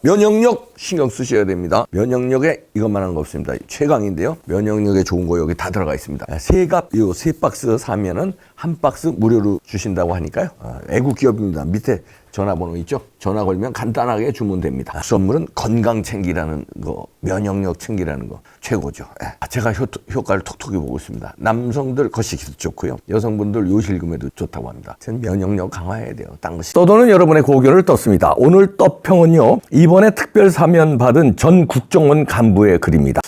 면역력 신경 쓰셔야 됩니다. 면역력에 이것만 한 거 없습니다. 최강인데요. 면역력에 좋은 거 여기 다 들어가 있습니다. 세 박스 사면은 한 박스 무료로 주신다고 하니까요. 애국 기업입니다. 밑에 전화번호 있죠? 전화 걸면 간단하게 주문됩니다. 선물은 건강 챙기라는 거, 면역력 챙기라는 거 최고죠. 제가 효과를 톡톡히 보고 있습니다. 남성들 거시기도 좋고요. 여성분들 요실금에도 좋다고 합니다. 전 면역력 강화해야 돼요. 딴 것이. 떠도는 여러분의 고견을 떴습니다. 오늘 떡평은요. 이번에 특별 사면 받은 전 국정원 간부의 글입니다.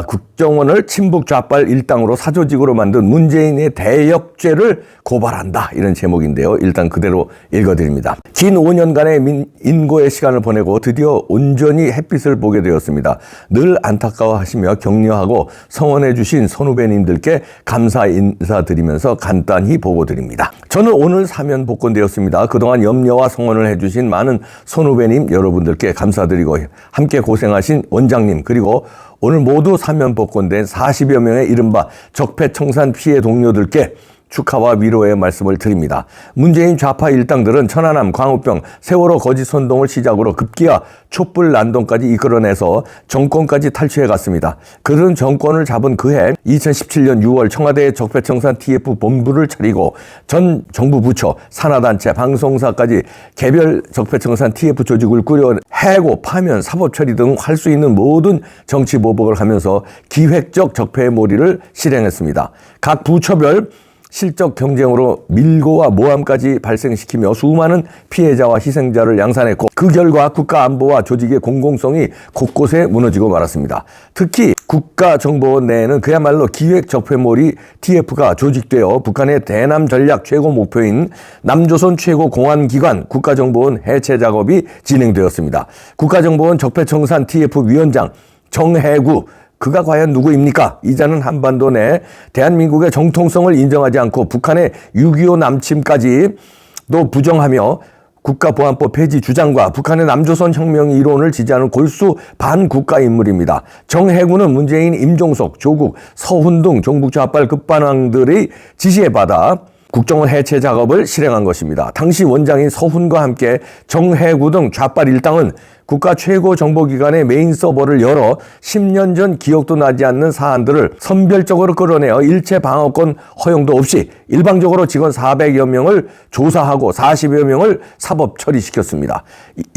국정원을 친북 좌빨 일당으로 사조직으로 만든 문재인의 대역죄를 고발한다. 이런 제목인데요. 일단 그대로 읽어드립니다. 긴 5년간의 인고의 시간을 보내고 드디어 온전히 햇빛을 보게 되었습니다. 늘 안타까워하시며 격려하고 성원해 주신 선후배님들께 감사 인사드리면서 간단히 보고드립니다. 저는 오늘 사면 복권되었습니다. 그동안 염려와 성원을 해주신 많은 선후배님 여러분들께 감사드리고 함께 고생하신 원장님 그리고 오늘 모두 사면 복권된 40여 명의 이른바 적폐청산 피해 동료들께 축하와 위로의 말씀을 드립니다. 문재인 좌파 일당들은 천안함, 광우병, 세월호 거짓 선동을 시작으로 급기야 촛불 난동까지 이끌어내서 정권까지 탈취해갔습니다. 그런 정권을 잡은 그해 2017년 6월 청와대의 적폐청산 TF 본부를 차리고 전 정부 부처, 산하단체, 방송사까지 개별 적폐청산 TF 조직을 꾸려 해고, 파면, 사법처리 등 할 수 있는 모든 정치 보복을 하면서 기획적 적폐의 몰이를 실행했습니다. 각 부처별 실적 경쟁으로 밀고와 모함까지 발생시키며 수많은 피해자와 희생자를 양산했고 그 결과 국가 안보와 조직의 공공성이 곳곳에 무너지고 말았습니다. 특히 국가정보원 내에는 그야말로 기획 적폐몰이 TF가 조직되어 북한의 대남 전략 최고 목표인 남조선 최고 공안기관 국가정보원 해체 작업이 진행되었습니다. 국가정보원 적폐청산 TF 위원장 정해구 그가 과연 누구입니까? 이자는 한반도 내 대한민국의 정통성을 인정하지 않고 북한의 6.25 남침까지도 부정하며 국가보안법 폐지 주장과 북한의 남조선 혁명 이론을 지지하는 골수 반국가 인물입니다. 정해구는 문재인, 임종석, 조국, 서훈 등 종북 좌빨 끝판왕들의 지시에 받아 국정원 해체 작업을 실행한 것입니다. 당시 원장인 서훈과 함께 정해구 등 좌빨 일당은 국가 최고 정보기관의 메인 서버를 열어 10년 전 기억도 나지 않는 사안들을 선별적으로 끌어내어 일체 방어권 허용도 없이 일방적으로 직원 400여 명을 조사하고 40여 명을 사법 처리시켰습니다.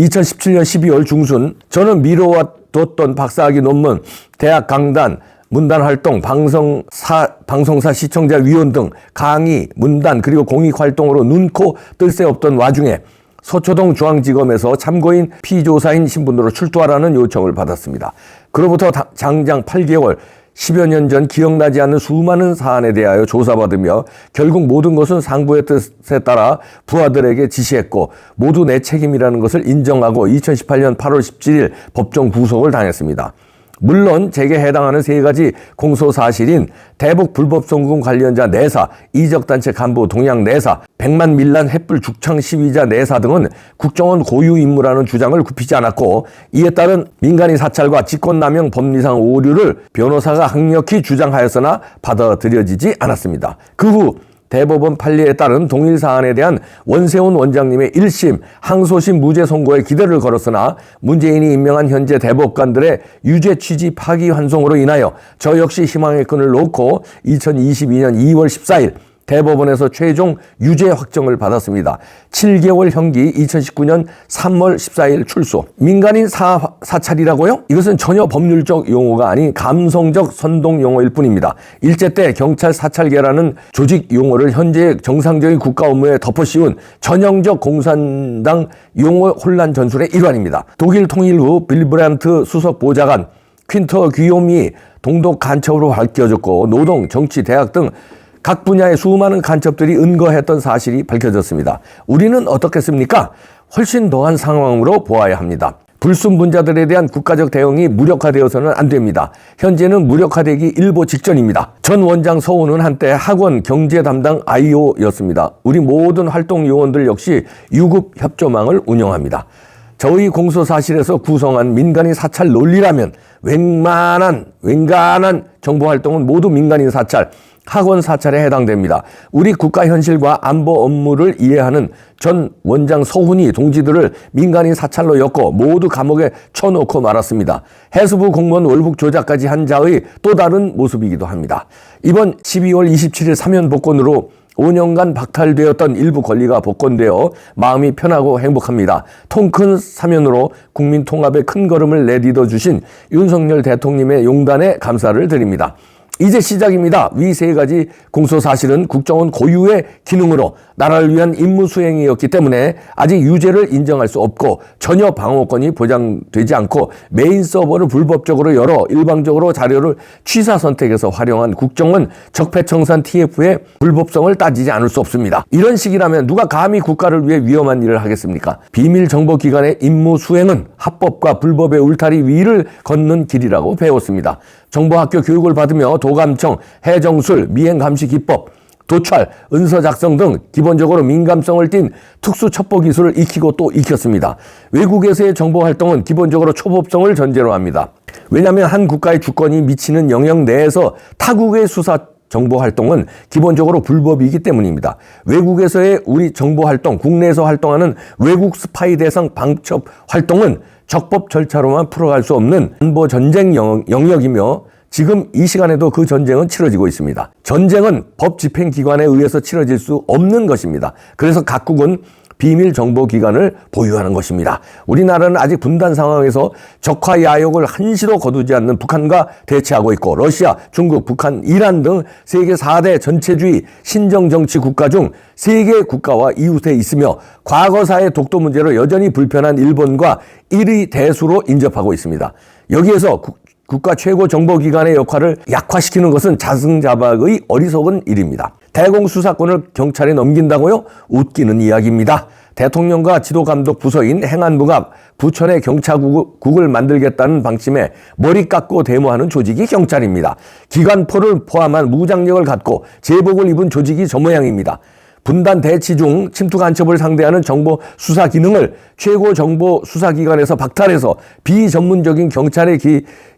2017년 12월 중순 저는 미뤄뒀던 박사학위 논문, 대학 강단, 문단 활동, 방송사 시청자 위원 등 강의, 문단 그리고 공익 활동으로 눈코 뜰 새 없던 와중에 서초동 중앙지검에서 참고인 피조사인 신분으로 출두하라는 요청을 받았습니다. 그로부터 장장 8개월, 10여 년 전 기억나지 않는 수많은 사안에 대하여 조사받으며 결국 모든 것은 상부의 뜻에 따라 부하들에게 지시했고 모두 내 책임이라는 것을 인정하고 2018년 8월 17일 법정 구속을 당했습니다. 물론 제게 해당하는 세 가지 공소사실인 대북 불법 송금 관련자 내사, 이적단체 간부 동양 내사, 100만 밀란 햇불 죽창 시위자 내사 등은 국정원 고유 임무라는 주장을 굽히지 않았고 이에 따른 민간인 사찰과 직권남용 법리상 오류를 변호사가 강력히 주장하였으나 받아들여지지 않았습니다. 그 후 대법원 판례에 따른 동일 사안에 대한 원세훈 원장님의 1심 항소심 무죄 선고에 기대를 걸었으나 문재인이 임명한 현재 대법관들의 유죄 취지 파기환송으로 인하여 저 역시 희망의 끈을 놓고 2022년 2월 14일 대법원에서 최종 유죄 확정을 받았습니다. 7개월 형기 2019년 3월 14일 출소. 민간인 사찰이라고요? 이것은 전혀 법률적 용어가 아닌 감성적 선동 용어일 뿐입니다. 일제 때 경찰 사찰계라는 조직 용어를 현재 정상적인 국가 업무에 덮어씌운 전형적 공산당 용어 혼란 전술의 일환입니다. 독일 통일 후 빌브란트 수석 보좌관 퀸터 귀요미 동독 간첩으로 밝혀졌고 노동, 정치, 대학 등 각 분야의 수많은 간첩들이 은거했던 사실이 밝혀졌습니다. 우리는 어떻겠습니까? 훨씬 더한 상황으로 보아야 합니다. 불순분자들에 대한 국가적 대응이 무력화되어서는 안 됩니다. 현재는 무력화되기 일보 직전입니다. 전 원장 서훈은 한때 학원 경제 담당 IO였습니다. 우리 모든 활동 요원들 역시 유급 협조망을 운영합니다. 저희 공소사실에서 구성한 민간인 사찰 논리라면 웬간한 정보활동은 모두 민간인 사찰, 학원 사찰에 해당됩니다. 우리 국가 현실과 안보 업무를 이해하는 전 원장 서훈이 동지들을 민간인 사찰로 엮어 모두 감옥에 쳐놓고 말았습니다. 해수부 공무원 월북 조작까지 한 자의 또 다른 모습이기도 합니다. 이번 12월 27일 사면 복권으로 5년간 박탈되었던 일부 권리가 복권되어 마음이 편하고 행복합니다. 통큰 사면으로 국민 통합에 큰 걸음을 내딛어 주신 윤석열 대통령의 용단에 감사를 드립니다. 이제 시작입니다. 위 세 가지 공소사실은 국정원 고유의 기능으로 나라를 위한 임무 수행이었기 때문에 아직 유죄를 인정할 수 없고 전혀 방어권이 보장되지 않고 메인 서버를 불법적으로 열어 일방적으로 자료를 취사 선택해서 활용한 국정원 적폐청산 TF의 불법성을 따지지 않을 수 없습니다. 이런 식이라면 누가 감히 국가를 위해 위험한 일을 하겠습니까? 비밀정보기관의 임무 수행은 합법과 불법의 울타리 위를 걷는 길이라고 배웠습니다. 정보학교 교육을 받으며 도감청, 해정술, 미행감시기법, 도찰, 은서 작성 등 기본적으로 민감성을 띤 특수 첩보 기술을 익히고 또 익혔습니다. 외국에서의 정보 활동은 기본적으로 초법성을 전제로 합니다. 왜냐하면 한 국가의 주권이 미치는 영역 내에서 타국의 수사 정보 활동은 기본적으로 불법이기 때문입니다. 외국에서의 우리 정보 활동, 국내에서 활동하는 외국 스파이 대상 방첩 활동은 적법 절차로만 풀어갈 수 없는 안보 전쟁 영역이며 지금 이 시간에도 그 전쟁은 치러지고 있습니다. 전쟁은 법 집행기관에 의해서 치러질 수 없는 것입니다. 그래서 각국은 비밀정보기관을 보유하는 것입니다. 우리나라는 아직 분단 상황에서 적화 야욕을 한시도 거두지 않는 북한과 대치하고 있고 러시아, 중국, 북한, 이란 등 세계 4대 전체주의 신정정치 국가 중 3개 국가와 이웃에 있으며 과거사의 독도 문제로 여전히 불편한 일본과 1위 대수로 인접하고 있습니다. 여기에서 국가 최고 정보기관의 역할을 약화시키는 것은 자승자박의 어리석은 일입니다. 대공수사권을 경찰에 넘긴다고요? 웃기는 이야기입니다. 대통령과 지도감독 부서인 행안부가 부천에 경찰국을 만들겠다는 방침에 머리 깎고 데모하는 조직이 경찰입니다. 기관포를 포함한 무장력을 갖고 제복을 입은 조직이 저 모양입니다. 분단 대치 중 침투 간첩을 상대하는 정보 수사 기능을 최고 정보 수사기관에서 박탈해서 비전문적인 경찰의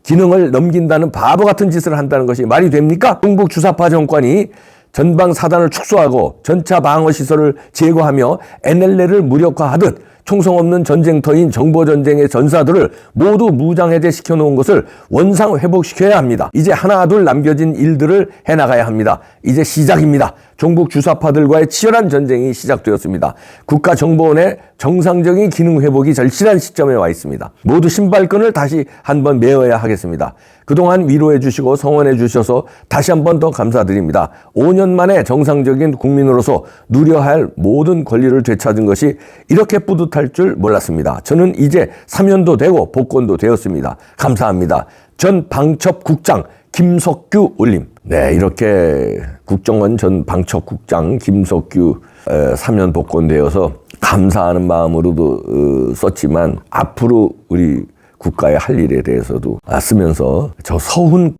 기능을 넘긴다는 바보 같은 짓을 한다는 것이 말이 됩니까? 중국 주사파 정권이 전방 사단을 축소하고 전차 방어 시설을 제거하며 NLL을 무력화하듯 총성 없는 전쟁터인 정보전쟁의 전사들을 모두 무장해제시켜 놓은 것을 원상 회복시켜야 합니다. 이제 하나 둘 남겨진 일들을 해나가야 합니다. 이제 시작입니다. 종북 주사파들과의 치열한 전쟁이 시작되었습니다. 국가정보원의 정상적인 기능 회복이 절실한 시점에 와 있습니다. 모두 신발끈을 다시 한번 메어야 하겠습니다. 그동안 위로해 주시고 성원해 주셔서 다시 한번 더 감사드립니다. 5년 만에 정상적인 국민으로서 누려야 할 모든 권리를 되찾은 것이 이렇게 뿌듯할 줄 몰랐습니다. 저는 이제 사면도 되고 복권도 되었습니다. 감사합니다. 전 방첩국장 김석규 올림. 네, 이렇게 국정원 전 방첩국장 김석규 사면 복권되어서 감사하는 마음으로도 썼지만 앞으로 우리 국가의 할 일에 대해서도 쓰면서 저 서훈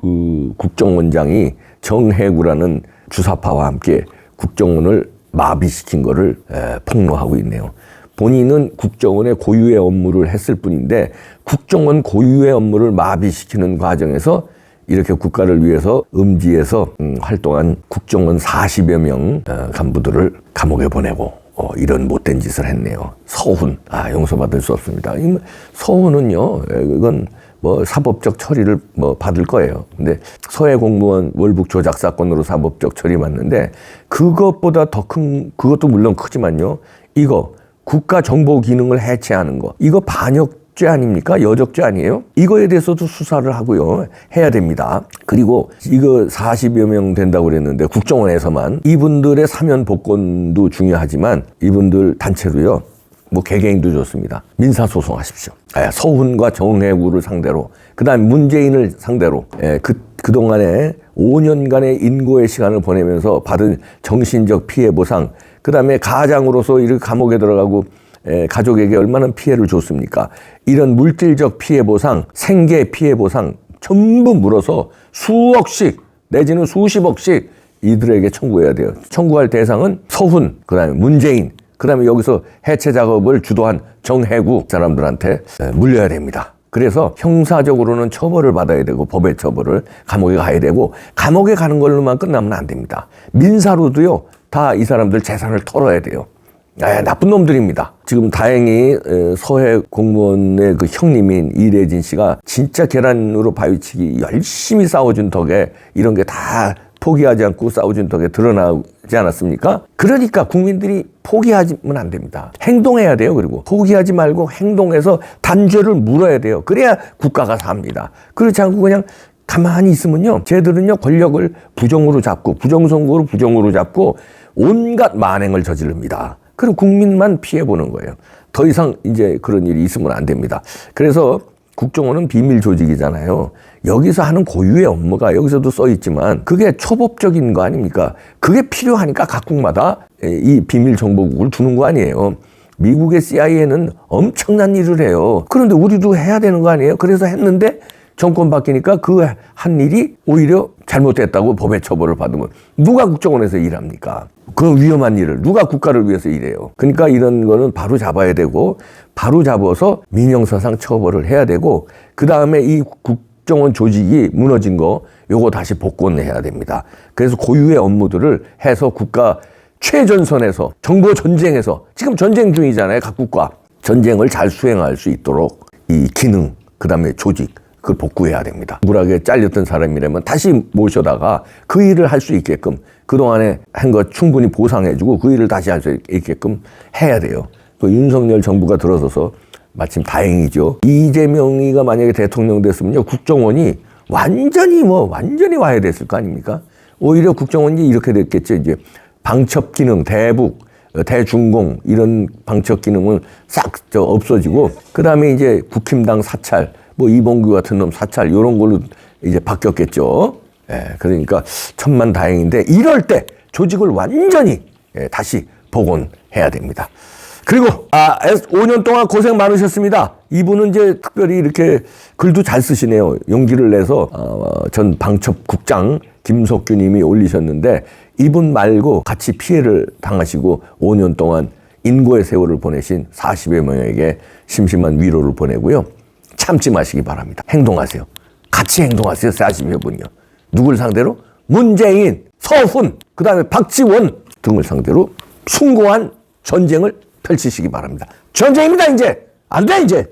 국정원장이 정해구라는 주사파와 함께 국정원을 마비시킨 거를 폭로하고 있네요. 본인은 국정원의 고유의 업무를 했을 뿐인데 국정원 고유의 업무를 마비시키는 과정에서 이렇게 국가를 위해서 음지에서 활동한 국정원 40여 명 간부들을 감옥에 보내고 이런 못된 짓을 했네요. 서훈, 용서받을 수 없습니다. 서훈은요, 이건 뭐 사법적 처리를 받을 거예요. 근데 서해 공무원 월북 조작 사건으로 사법적 처리 받는데 그것보다 더 큰, 그것도 물론 크지만요, 이거 국가 정보 기능을 해체하는 거, 이거 반역죄 아닙니까? 여적죄 아니에요? 이거에 대해서도 수사를 하고요, 해야 됩니다. 그리고 이거 40여 명 된다고 그랬는데 국정원에서만 이분들의 사면 복권도 중요하지만 이분들 단체도요, 뭐 개개인도 좋습니다. 민사소송하십시오. 서훈과 정해구를 상대로, 그 다음 문재인을 상대로, 그동안에 5년간의 인고의 시간을 보내면서 받은 정신적 피해 보상, 그 다음에 가장으로서 이렇게 감옥에 들어가고 가족에게 얼마나 피해를 줬습니까? 이런 물질적 피해 보상, 생계 피해 보상 전부 물어서 수억씩 내지는 수십억씩 이들에게 청구해야 돼요. 청구할 대상은 서훈, 그 다음에 문재인, 그 다음에 여기서 해체 작업을 주도한 정해구 사람들한테 물려야 됩니다. 그래서 형사적으로는 처벌을 받아야 되고 법의 처벌을 감옥에 가야 되고 감옥에 가는 걸로만 끝나면 안 됩니다. 민사로도요. 다 이 사람들 재산을 털어야 돼요. 나쁜 놈들입니다. 지금 다행히 서해 공무원의 그 형님인 이래진 씨가 진짜 계란으로 바위치기 열심히 싸워준 덕에 이런 게 다 포기하지 않고 싸워준 덕에 드러나지 않았습니까? 그러니까 국민들이 포기하면 안 됩니다. 행동해야 돼요. 그리고 포기하지 말고 행동해서 단죄를 물어야 돼요. 그래야 국가가 삽니다. 그렇지 않고 그냥 가만히 있으면요. 쟤들은요 권력을 부정으로 잡고 부정선거로 부정으로 잡고 온갖 만행을 저지릅니다. 그럼 국민만 피해보는 거예요. 더 이상 이제 그런 일이 있으면 안 됩니다. 그래서 국정원은 비밀 조직이잖아요. 여기서 하는 고유의 업무가 여기서도 써 있지만 그게 초법적인 거 아닙니까? 그게 필요하니까 각국마다 이 비밀 정보국을 두는 거 아니에요. 미국의 CIA는 엄청난 일을 해요. 그런데 우리도 해야 되는 거 아니에요? 그래서 했는데 정권 바뀌니까 그 한 일이 오히려 잘못됐다고 법의 처벌을 받으면 누가 국정원에서 일합니까? 그 위험한 일을 누가 국가를 위해서 일해요? 그러니까 이런 거는 바로 잡아야 되고 바로 잡아서 민형사상 처벌을 해야 되고 그 다음에 이 국정원 조직이 무너진 거 요거 다시 복권해야 됩니다. 그래서 고유의 업무들을 해서 국가 최전선에서 정보 전쟁에서 지금 전쟁 중이잖아요. 각국과 전쟁을 잘 수행할 수 있도록 이 기능 그 다음에 조직 그걸 복구해야 됩니다. 억울하게 잘렸던 사람이라면 다시 모셔다가 그 일을 할 수 있게끔 그동안에 한 것 충분히 보상해주고 그 일을 다시 할 수 있게끔 해야 돼요. 그 윤석열 정부가 들어서서 마침 다행이죠. 이재명이가 만약에 대통령 됐으면요. 국정원이 완전히 와야 됐을 거 아닙니까? 오히려 국정원이 이렇게 됐겠죠. 이제 방첩 기능, 대북, 대중공 이런 방첩 기능은 싹 없어지고 그 다음에 이제 국힘당 사찰 뭐 이봉규 같은 놈 사찰 이런 걸로 이제 바뀌었겠죠. 그러니까 천만다행인데 이럴 때 조직을 완전히 다시 복원해야 됩니다. 그리고 5년 동안 고생 많으셨습니다. 이분은 이제 특별히 이렇게 글도 잘 쓰시네요. 용기를 내서 전 방첩국장 김석규 님이 올리셨는데 이분 말고 같이 피해를 당하시고 5년 동안 인고의 세월을 보내신 40여 명에게 심심한 위로를 보내고요. 참지 마시기 바랍니다. 행동하세요. 같이 행동하세요. 40여 분이요. 누굴 상대로? 문재인, 서훈, 그 다음에 박지원 등을 상대로 숭고한 전쟁을 펼치시기 바랍니다. 전쟁입니다, 이제. 안 돼, 이제.